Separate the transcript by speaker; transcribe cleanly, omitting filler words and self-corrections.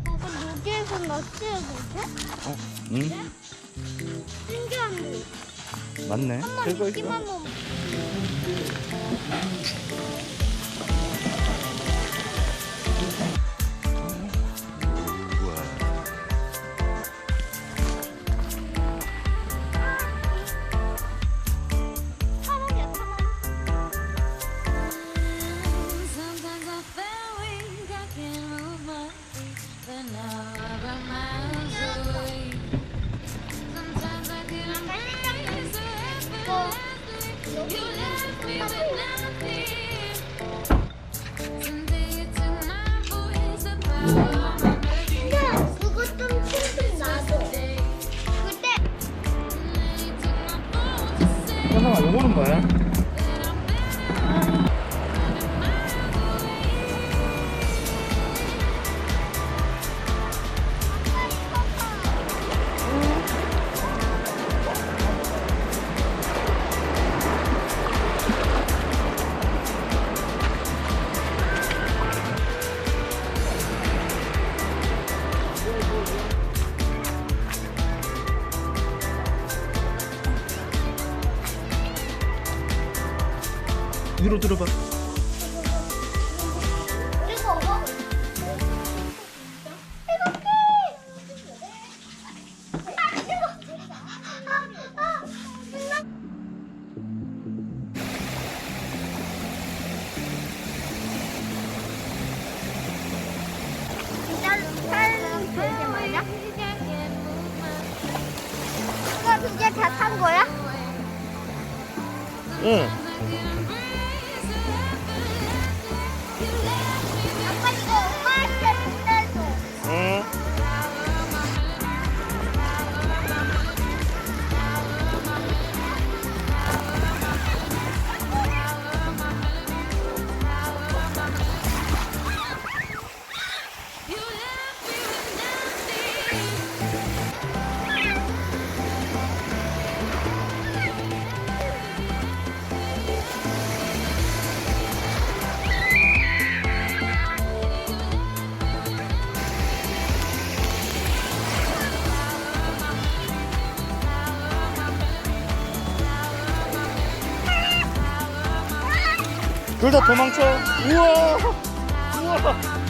Speaker 1: 아빠 여기에서 낚시해도 돼?
Speaker 2: 응?
Speaker 1: 신기한데.
Speaker 2: 맞네.
Speaker 1: 한번
Speaker 2: 들고
Speaker 1: 있기만
Speaker 2: 있어.
Speaker 1: 하면.
Speaker 2: 우와.
Speaker 1: 사람이야, 사람.
Speaker 3: Sometimes I feel weak, I can't move my feet, but now I'm miles away. Sometimes I get amazed at effortlessly. You left me with nothing. Someday you took my voice, the power of my melody.
Speaker 1: 근데 그것 좀 칭찬 나도.
Speaker 3: Day.
Speaker 1: 그때
Speaker 3: And then you took my phone to say
Speaker 2: 현성아, 요거는 뭐야?
Speaker 3: that I'm better running miles away.
Speaker 2: 위로 들어봐.
Speaker 1: 이거 뭐? 이거 이제 다 탄 거야?
Speaker 2: 응.
Speaker 1: 아빠 이거 엄마한테 보내줘.
Speaker 2: 응. 둘 다 도망쳐. 우와. 우와.